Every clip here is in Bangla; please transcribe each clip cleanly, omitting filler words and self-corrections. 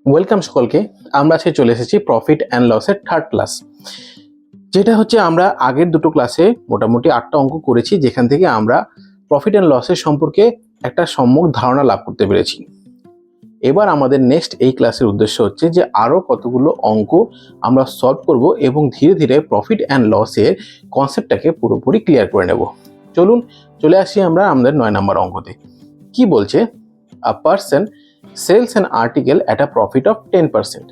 ওয়েলকাম সকলকে। আমরা আজকে চলে এসেছি প্রফিট অ্যান্ড লসের থার্ড ক্লাস, যেটা হচ্ছে আমরা আগের দুটো ক্লাসে মোটামুটি 8টা অঙ্ক করেছি, যেখান থেকে আমরা প্রফিট অ্যান্ড লসের সম্পর্কে একটা সম্যক ধারণা লাভ করতে পেরেছি। এবার আমাদের নেক্সট এই ক্লাসের উদ্দেশ্য হচ্ছে যে আরও কতগুলো অঙ্ক আমরা সলভ করব এবং ধীরে ধীরে প্রফিট অ্যান্ড লসের কনসেপ্টটাকে পুরোপুরি ক্লিয়ার করে নেব। চলুন চলে আসি আমরা আমাদের 9 নম্বর অঙ্কতে। কি বলছে? আ person sells an article at a profit of 10%.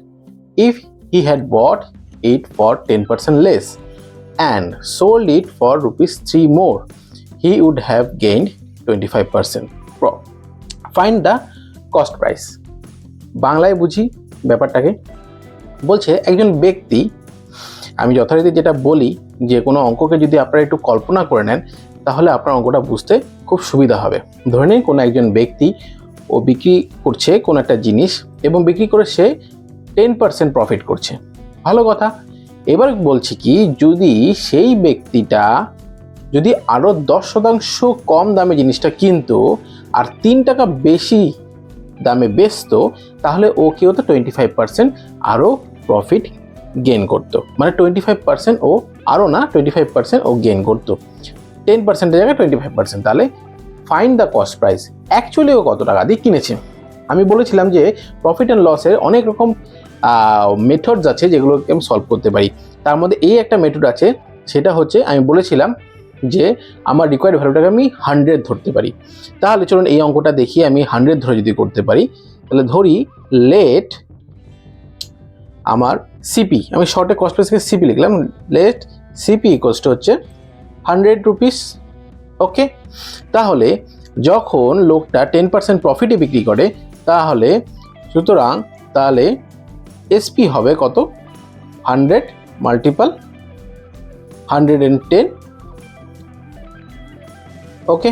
If he had bought it for 10% less and sold it for rupees 3 more, he would have gained 25%. Find the cost price. বাংলায় বুঝি ব্যাপারটাকে। বলছে একজন ব্যক্তি, আমি যথারীতি যেটা বলি যে কোনো অঙ্ককে যদি আপনারা একটু কল্পনা করে নেন তাহলে আপনার অঙ্কটা বুঝতে খুব সুবিধা হবে। ধরে নিন কোনো একজন ব্যক্তি ও বিক্রি করছে কোনো একটা জিনিস এবং বিক্রি করে সে 10% প্রফিট করছে, ভালো কথা। এবার বলছি কি, যদি সেই ব্যক্তিটা যদি আরও 10% কম দামে জিনিসটা কিনতো আর 3 টাকা বেশি দামে বেচতো, তাহলে ও কি হতো 25% আরও প্রফিট গেইন করতো। মানে 25% ও আরও না, 25% ও গেইন করতো। 10% জায়গায় 25%। তাহলে find the cost price. Actually ও কত টাকা দিয়ে কিনেছে। আমি বলেছিলাম যে প্রফিট অ্যান্ড লসের অনেক রকম মেথডস আছে যেগুলোকে আমি সলভ করতে পারি। তার মধ্যে এই একটা মেথড আছে, সেটা হচ্ছে আমি বলেছিলাম যে আমার রিকোয়ার্ড ভ্যালুটাকে আমি 100 ধরতে পারি। তাহলে চলুন এই অঙ্কটা দেখি আমি 100 ধরে যদি করতে পারি। তাহলে ধরি লেট আমার সিপি, আমি শর্টে কস্ট প্রাইসকে সিপি লিখলাম, লেট সিপি ইকুয়ালস টু হচ্ছে 100 রুপিস। ওকে, তাহলে যখন লোকটা 10% প্রফিটে বিক্রি করে তাহলে সুতরাং তাহলে এসপি হবে কত? 100 মাল্টিপাল 110। ওকে,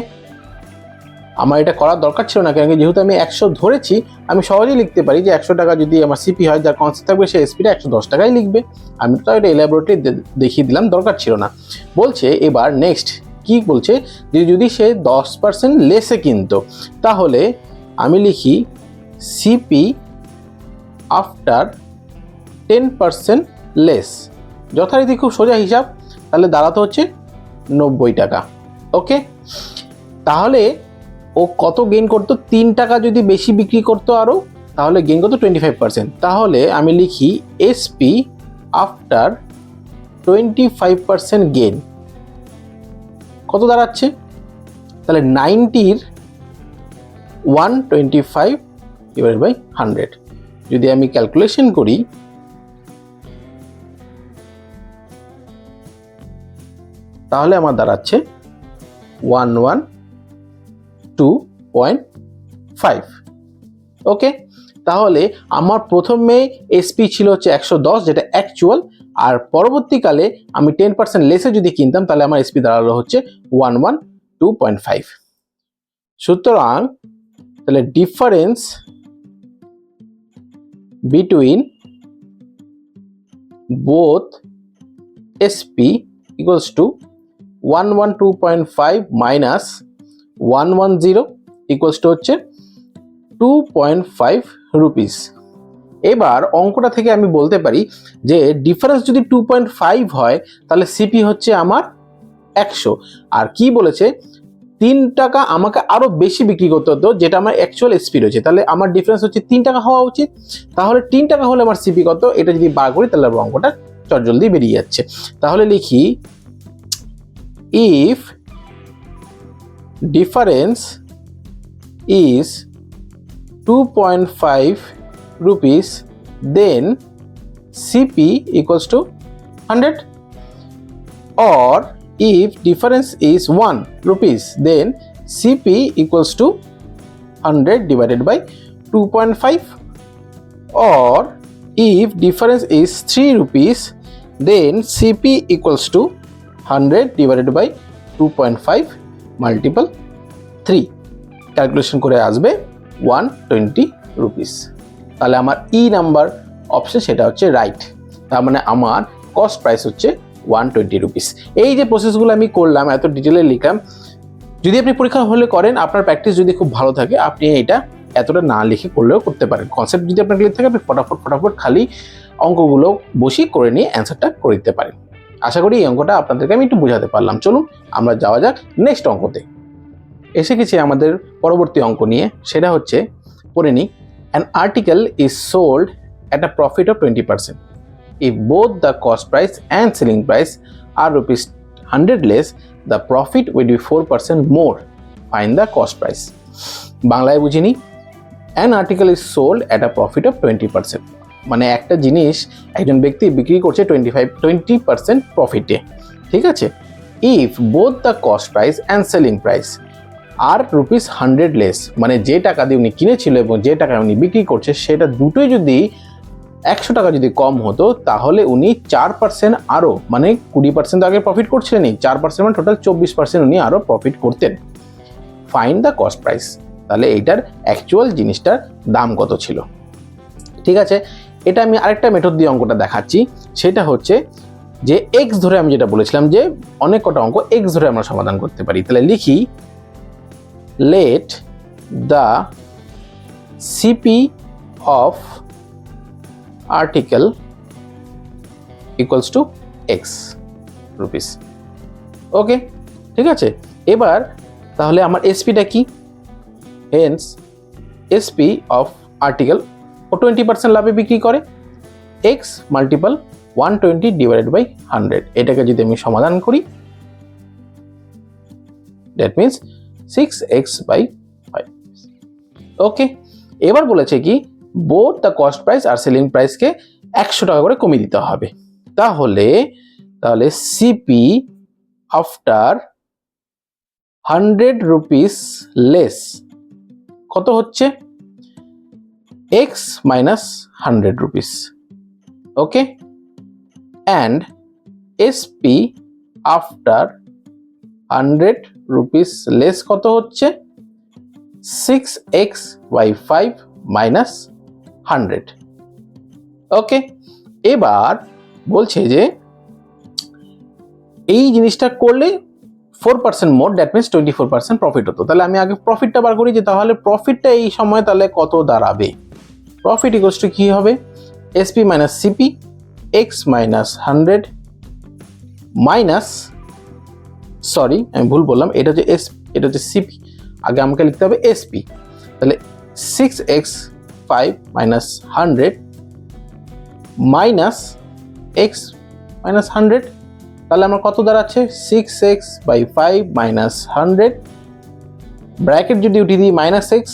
আমার এটা করার দরকার ছিল না, কারণ যেহেতু আমি 100 ধরেছি আমি সহজেই লিখতে পারি যে 100 টাকা যদি আমার সিপি হয়, যার কনসেপ্ট থাকবে সে এসপিটা 110 টাকাই লিখবে। আমি তো এটা এলাবোরেটলি দেখিয়ে দিলাম, দরকার ছিল না। বলছে এবার নেক্সট কি বলছে, যে যদি সে 10% লেসে কিনতো তাহলে আমি লিখি সিপি আফটার 10% লেস। যথারীতি খুব সোজা হিসাব, তাহলে দাঁড়াতে হচ্ছে 90 টাকা। ওকে, তাহলে ও কত গেইন করতো? 3 টাকা যদি বেশি বিক্রি করতো আরও, তাহলে গেইন করতো 25%। তাহলে আমি লিখি এসপি আফটার 25% গেইন কত দাঁড়াচ্ছে? তাহলে 90-র 125 ডিভাইডেড বাই 100 যদি আমি ক্যালকুলেশন করি, তাহলে আমার দাঁড়াচ্ছে 112.5। ওকে, তাহলে আমার প্রথমে এসপি ছিল হচ্ছে 110, যেটা অ্যাকচুয়াল, আর পরবর্তীকালে আমি 10% লেসে যদি কিনতাম তাহলে আমার এসপি দাঁড়ালো হচ্ছে 112.5। সুতরাং তাহলে difference between both SP equals to 112.5 minus 110 equals to হচ্ছে 2.5 রুপিস। এবার অঙ্কটা থেকে আমি বলতে পারি যে ডিফারেন্স যদি 2.5 হয় তাহলে সিপি হচ্ছে আমার 100। আর কি বলেছে? 3 টাকা আমাকে আরো বেশি বিক্রি করতে হতো, যেটা আমার অ্যাকচুয়াল এসপি রয়েছে। তাহলে আমার ডিফারেন্স হচ্ছে 3 টাকা হওয়া উচিত। তাহলে 3 টাকা হলে আমার সিপি কত? এটা যদি বার করি তাহলে অঙ্কটা চটজলদি বেরিয়ে যাচ্ছে। তাহলে লিখি if difference is 2.5 rupees, then CP equals to 100. Or if difference is 1 rupees, then CP equals to 100 divided by 2.5. Or if difference is 3 rupees, then CP equals to 100 divided by 2.5 multiple 3. Calculation করে আসবে 120 রুপিস। তাহলে আমার ই নাম্বার অপশন সেটা হচ্ছে রাইট। তার মানে আমার কস্ট প্রাইস হচ্ছে 120 রুপিস। এই যে প্রসেসগুলো আমি করলাম, এত ডিটেলে লিখলাম, যদি আপনি পরীক্ষা হলে করেন, আপনার প্র্যাকটিস যদি খুব ভালো থাকে, আপনি এটা এতটা না লিখে করলেও করতে পারেন। কনসেপ্ট যদি আপনার ক্লিয়ার থাকে আপনি ফটাফট খালি অঙ্কগুলো বসি করে নিয়ে অ্যান্সারটা করে দিতে পারেন। আশা করি এই অঙ্কটা আপনাদেরকে আমি একটু বোঝাতে পারলাম। চলুন আমরা যাওয়া যাক নেক্সট অঙ্কতে। এসে গেছি আমাদের পরবর্তী অঙ্ক নিয়ে, সেটা হচ্ছে পড়ে নিই। An article is sold at a profit of 20%. If both the cost price and selling price are rupees 100 less, the profit will be 4% more. Find the cost price. বাংলায় বুঝিনি। An article is sold at a profit of 20%. মানে একটা জিনিস একজন ব্যক্তি বিক্রি করছে 20% প্রফিটে, ঠিক আছে। If both the cost price and selling price আর রুপিস 100 লেস, মানে যে টাকা দিয়ে উনি কিনেছিল এবং যে টাকা উনি বিক্রি করছে সেটা দুটোই যদি 100 টাকা যদি কম হতো, তাহলে উনি 4% আরও, মানে 20% আগে প্রফিট করছিলেন, 4% মানে টোটাল 24% উনি আরও প্রফিট করতেন। Find the cost price. তাহলে এইটার অ্যাকচুয়াল জিনিসটার দাম কত ছিল। ঠিক আছে, এটা আমি আরেকটা মেথড দিয়ে অঙ্কটা দেখাচ্ছি। সেটা হচ্ছে যে এক্স ধরে আমি যেটা বলেছিলাম যে অনেক কটা অঙ্ক এক্স ধরে আমরা সমাধান করতে পারি। তাহলে লিখি let the CP of article equals to x rupees. ওকে, ঠিক আছে। এবার তাহলে আমার এসপিটা কি, হেন্স এসপি অফ আর্টিকেল ও 20% লাভে বিক্রি করে, এক্স মাল্টিপল 120 ডিভাইডেড বাই 100। এটাকে যদি আমি সমাধান করি দ্যাট মিনস 6x বাই 5। ওকে, এবার বলেছে কি বোথ দ্য কস্ট প্রাইস আর সেলিং প্রাইসকে 100 টাকা করে কমিয়ে দিতে হবে। তাহলে সিপি আফটার 100 রুপিস লেস কত হচ্ছে, x minus 100 rupees. Okay, and SP after 100 rupees less কত হচ্ছে, 6x বাই 5 মাইনাস 100। ওকে, এবার বলছে যে এই জিনিসটা করলে 4% মোর, দ্যাট মিনস 24% প্রফিট হতো। তাহলে আমি আগে প্রফিটটা বার করি যে তাহলে প্রফিটটা এই সময় তাহলে কত দাঁড়াবে। প্রফিট ইকুয়ালস টু কি হবে, SP minus CP, x minus 100 minus, sorry আমি ভুল বললাম, এটা হচ্ছে সিপি, আগে আমাকে লিখতে হবে এসপি। তাহলে 6x 5 minus 100 minus x minus 100। তাহলে আমার কত দাঁড়াচ্ছে, 6x বাই 5 মাইনাস 100, ব্র্যাকেট যদি উঠিয়ে দিই মাইনাস এক্স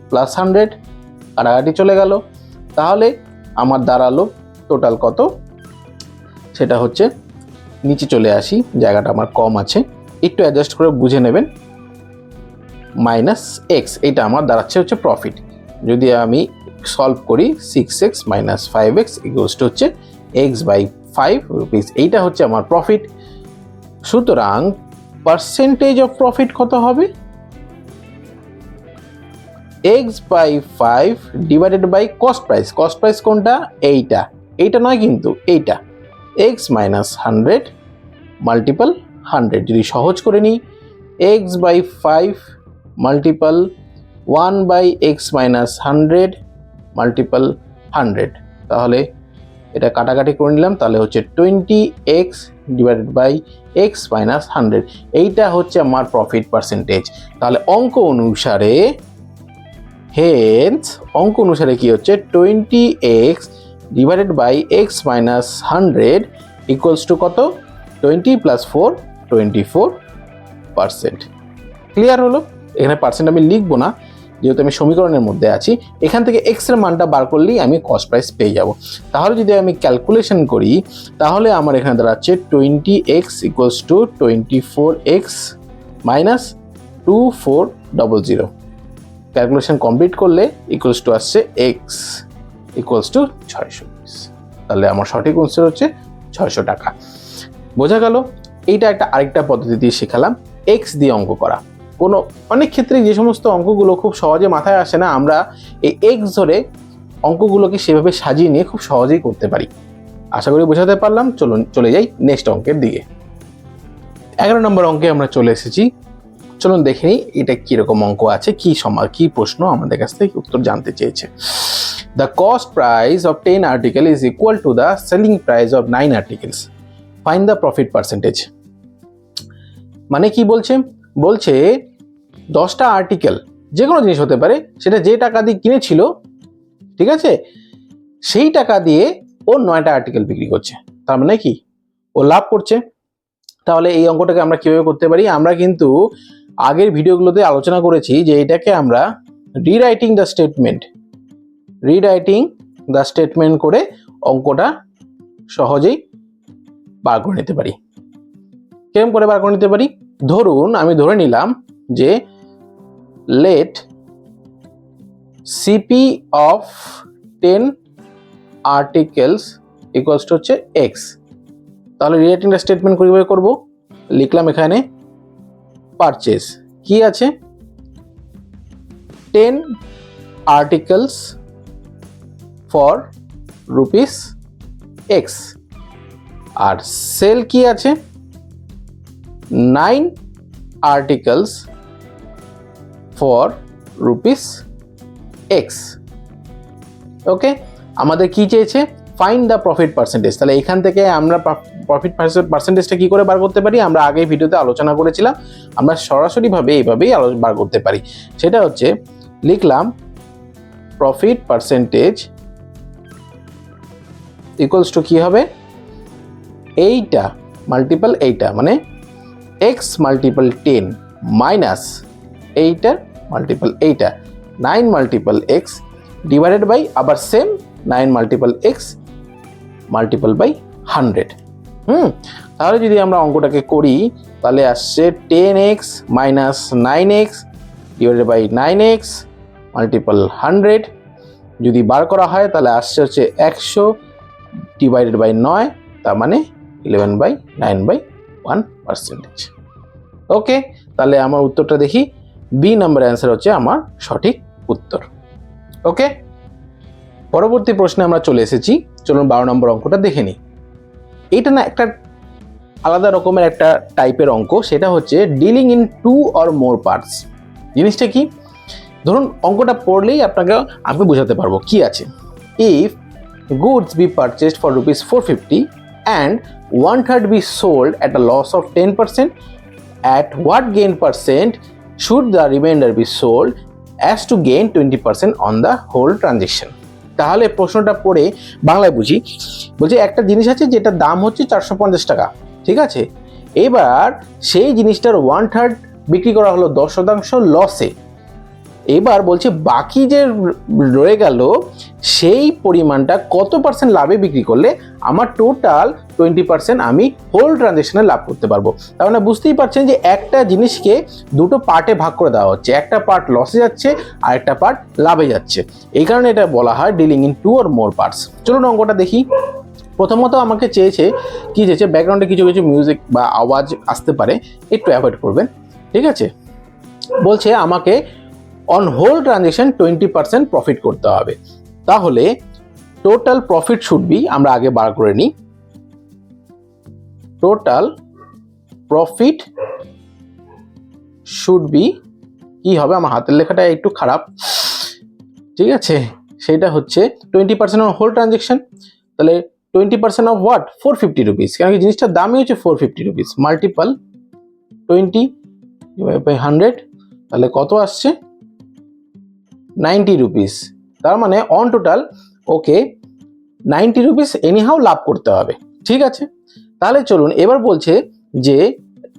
প্লাস 100, কাটাকাটি চলে গেল। তাহলে আমার দাঁড়ালো টোটাল কত, সেটা হচ্ছে নিচে চলে আসি, জায়গাটা আমার কম আছে, একটু অ্যাডজাস্ট করে বুঝে নেবেন, মাইনাস এক্স, এটা আমার দাঁড়াচ্ছে হচ্ছে প্রফিট। যদি আমি সলভ করি 6x minus 5x equals to হচ্ছে এক্স বাই 5 রুপিস, এইটা হচ্ছে আমার প্রফিট। সুতরাং পার্সেন্টেজ অফ প্রফিট কত হবে, x by 5 divided by cost price. Cost price কোনটা, এইটা নয় কিন্তু এইটা, এক্স মাইনাস 100 মাল্টিপল 100। যদি সহজ করে নিই, x by 5 multiple 1 by x minus 100 multiple 100, তাহলে এটা কাটাকাটি করে নিলাম, তাহলে হচ্ছে 20x divided by x minus 100। এইটা হচ্ছে আমার প্রফিট পার্সেন্টেজ। তাহলে অঙ্ক অনুসারে কি হচ্ছে 20x divided by x minus 100 equals to কত, 20 প্লাস 4 24%। ক্লিয়ার হলো। এখানে পার্সেন্ট আমি লিখবো না যেহেতু আমি সমীকরণের মধ্যে আছি। এখান থেকে এক্স এর মানটা বার করলেই আমি কস্ট প্রাইস পেয়ে যাব। তাহলে যদি আমি ক্যালকুলেশন করি তাহলে আমার এখানে দাঁড়াচ্ছে 20x equals to 24x minus 2400। Calculation complete করলে ইকুয়ালস টু আসছে এক্স ইকুয়ালস টু 600। তাহলে আমার সঠিক উত্তর হচ্ছে 600 টাকা। বোঝা গেল। এইটা আরেকটা পদ্ধতি দিয়ে শেখালাম এক্স দিয়ে অঙ্ক করা। অনেক ক্ষেত্রে যে সমস্ত অঙ্কগুলো খুব সহজে মাথায় আসে না, আমরা এই এক্স ধরে অঙ্কগুলোকে সেভাবে সাজিয়ে নিয়ে খুব সহজেই করতে পারি। আশা করি বোঝাতে পারলাম। চলুন চলে যাই নেক্সট অঙ্কের দিকে। 11 নম্বর অঙ্কে আমরা চলে এসেছি। চলুন দেখে নিই এটা কিরকম অঙ্ক আছে, কি প্রশ্ন আমাদের কাছ থেকে উত্তর জানতে চেয়েছে। The cost price of 10 article is equal to the selling price of 9 articles, find the profit percentage. মানে কি বলছে, বলছে 10টা আর্টিকেল, যে কোনো জিনিস হতে পারে, সেটা যে টাকা দিয়ে কিনেছিল, ঠিক আছে, সেই টাকা দিয়ে ও 9টা আর্টিকেল বিক্রি করছে, তার মানে কি ও লাভ করছে। তাহলে এই অঙ্কটাকে আমরা কিভাবে করতে পারি, আমরা কিন্তু আগের ভিডিওগুলোতে আলোচনা করেছি যে এটাকে আমরা রিরাইটিং দ্য স্টেটমেন্ট করে অঙ্কটা সহজেই বার করে নিতে পারি। কেমন করে বার করে নিতে পারি, ধরুন আমি ধরে নিলাম যে let CP of 10 articles equals to হচ্ছে এক্স। তাহলে রিরাইটিং দ্য স্টেটমেন্ট কিভাবে করব, লিখলাম এখানে পারচেজ কি আছে 10 আর্টিকেলস ফর রুপিস এক্স, আর সেল কি আছে 9 articles for rupees x. Okay, আমাদের কি চেয়েছে, ফাইন্ড দ্য প্রফিট পার্সেন্টেজ। তাহলে এখান থেকে আমরা প্রফিট পার্সেন্টেজটা কি করে বার করতে পারি, আমরা আগের ভিডিওতে আলোচনা করেছিলাম, আমরা সরাসরিভাবে এইভাবেই বার করতে পারি। সেটা হচ্ছে লিখলাম প্রফিট পার্সেন্টেজ ইকুয়ালস টু কি হবে, এইটা মাল্টিপল এইটা, মানে x মাল্টিপল 10 মাইনাস এইটা মাল্টিপল এইটা, 9 মাল্টিপল x ডিভাইডেড বাই আবার same 9 multiple x multiple by 100। তাহলে যদি আমরা অঙ্কটাকে করি তাহলে আসছে 10x minus 9x divided by 9x multiple 100। যদি বার করা হয় তাহলে আসছে হচ্ছে 100 ডিভাইডেড বাই 9, তার মানে 11/9/1%। ওকে, তাহলে আমার উত্তরটা দেখি, বি নাম্বার অ্যান্সার হচ্ছে আমার সঠিক উত্তর। ওকে, পরবর্তী প্রশ্নে আমরা চলে এসেছি, চলুন 12 নম্বর অঙ্কটা দেখে নিই। এইটা না একটা আলাদা রকমের একটা টাইপের অঙ্ক, সেটা হচ্ছে dealing in 2 or more parts. জিনিসটা কি, ধরুন অঙ্কটা পড়লেই আমি বোঝাতে পারবো কি আছে। If goods be purchased for rupees 450 and 1/3 be sold at a loss of 10%, at what gain percent should the remainder be sold as to gain 20% on the whole transaction? তাহলে প্রশ্নটা পড়ে বাংলায় বুঝি, বলছে একটা জিনিস আছে যেটার দাম হচ্ছে 450 টাকা, ঠিক আছে, এবার সেই জিনিসটার 1/3 বিক্রি করা হলো 10% লসে, এবার বলছে বাকি যে রয়ে গেল সেই পরিমাণটা কত পার্সেন্ট লাভে বিক্রি করলে আমার টোটাল 20% আমি হোল ট্রানজ্যাকশনে লাভ করতে পারবো। তার মানে বুঝতেই পারছেন যে একটা জিনিসকে দুটো পার্টে ভাগ করে দেওয়া হচ্ছে, একটা পার্ট লসে যাচ্ছে আর একটা পার্ট লাভে যাচ্ছে, এই কারণে এটা বলা হয় dealing in 2 or more parts. চলুন অঙ্কটা দেখি। প্রথমত আমাকে চেয়েছে ব্যাকগ্রাউন্ডে কিছু কিছু মিউজিক বা আওয়াজ আসতে পারে, একটু অ্যাভয়েড করবেন, ঠিক আছে। বলছে আমাকে অন হোল ট্রানজেকশন 20% প্রফিট করতে হবে, তাহলে টোটাল প্রফিট শুড বি, আমরা আগে বার করে নিই, টোটাল প্রফিট শুড বি কি হবে, আমার হাতের লেখাটা একটু খারাপ, ঠিক আছে, সেটা হচ্ছে 20% অন হোল ট্রানজেকশন, তাহলে 20% অফ হোয়াট 450 রুপিস, কারণ কি জিনিসটার দামই হচ্ছে 450 রুপিস, মাল্টিপল 20 বাই 100, তাহলে কত আসছে 90 রুপিস। তার মানে on total okay 90 rupees anyhow লাভ করতে হবে, ঠিক আছে। তাহলে চলুন এবার বলছে যে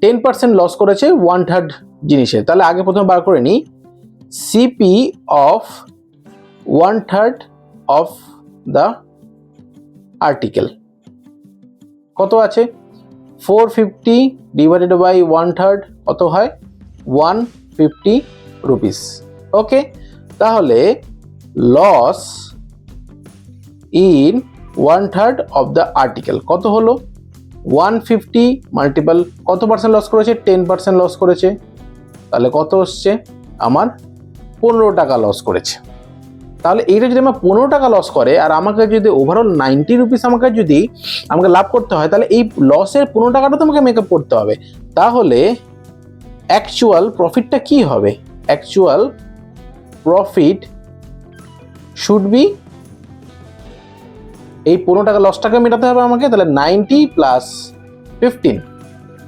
10% লস করেছে 1/3 জিনিসের, তাহলে আগে প্রথমে বার করে নিই CP of 1/3 of the article কত আছে 450 ডিভাইডেড বাই 1/3 কত হয় 150 রুপিস। ওকে, তাহলে loss in 1/3 of the article কত হলো 150 মাল্টিপল কত পার্সেন্ট লস করেছে 10% লস করেছে, তাহলে কত হচ্ছে আমার 15 টাকা লস করেছে। তাহলে এইটা যদি আমার 15 টাকা লস করে আর আমাকে যদি ওভারঅল 90 রুপিস আমাকে লাভ করতে হয়, তাহলে এই লসের 15 টাকাটা তো আমাকে মেকআপ করতে হবে। তাহলে অ্যাকচুয়াল প্রফিটটা কি হবে? অ্যাকচুয়াল প্রফিট শুড বি, এই 15 টাকা লসটাকে মেটাতে হবে আমাকে, তাহলে 90 প্লাস 15,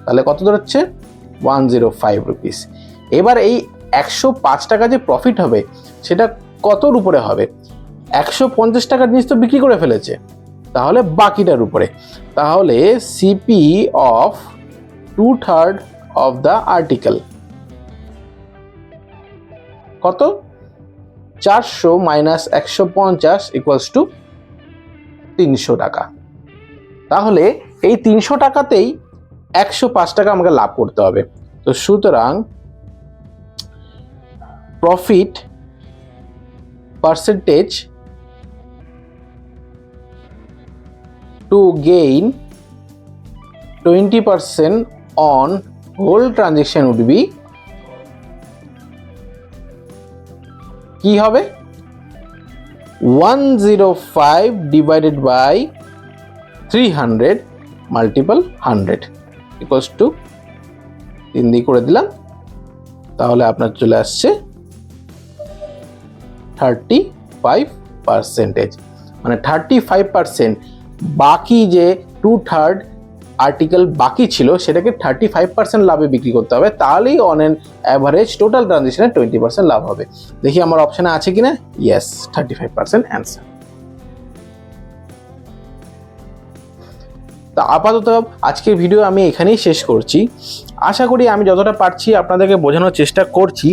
তাহলে কত দাঁড়াচ্ছে? 105 রুপিস। এবার এই 105 টাকা যে প্রফিট হবে সেটা কতর উপরে হবে? 150 টাকার জিনিস তো বিক্রি করে ফেলেছে, তাহলে বাকিটার উপরে। তাহলে CP of 2/3 of the article কত? 400 মাইনাস 150 ইকুয়ালস টু 300 টাকা। তাহলে এই 300 টাকাতেই 105 টাকা আমাকে লাভ করতে হবে। তো সুতরাং profit percentage to gain 20% on whole transaction would be, কি হবে? 105 divided by 300 multiple 100 equals to 3 দিয়ে করে দিলাম, তাহলে আপনার চলে আসছে 35%। মানে 35%, বাকি যে 2/3 আর্টিকেল বাকি ছিল সেটাকে 35% লাভে বিক্রি করতে হবে, তাহলেই অন এন অ্যাভারেজ টোটাল ট্রানজেকশনে 20% লাভ হবে। দেখি আমার অপশনে আছে কিনা। Yes, 35% answer. তা আপাতত আজকের ভিডিও আমি এখানেই শেষ করছি। আশা করি আমি যতটা পারছি আপনাদেরকে বোঝানোর চেষ্টা করছি।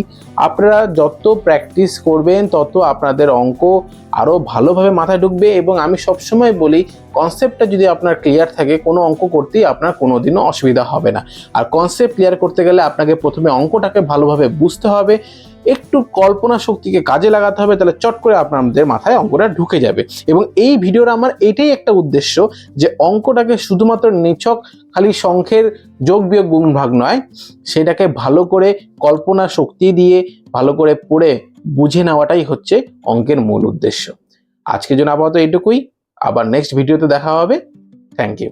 আপনারা যত প্র্যাকটিস করবেন তত আপনাদের অঙ্ক আরও ভালোভাবে মাথায় ঢুকবে, এবং আমি সবসময় বলি কনসেপ্টটা যদি আপনার ক্লিয়ার থাকে কোনো অঙ্ক করতেই আপনার কোনোদিনও অসুবিধা হবে না। আর কনসেপ্ট ক্লিয়ার করতে গেলে আপনাকে প্রথমে অঙ্কটাকে ভালোভাবে বুঝতে হবে, একটু কল্পনা শক্তিকে কাজে লাগাতে হবে, তাহলে চট করে আপনাদের মাথায় অঙ্কটা ঢুকে যাবে। এবং এই ভিডিওর আমার এটাই একটা উদ্দেশ্য যে অঙ্কটাকে শুধুমাত্র নিছক খালি সংখ্যের যোগ বিয়োগ গুণ ভাগ নয়, সেটাকে ভালো করে কল্পনা শক্তি দিয়ে ভালো করে পড়ে বুঝে নেওয়াটাই হচ্ছে অঙ্কের মূল উদ্দেশ্য। আজকের জন্য আপাতত এইটুকুই, আবার নেক্সট ভিডিওতে দেখা হবে। Thank you.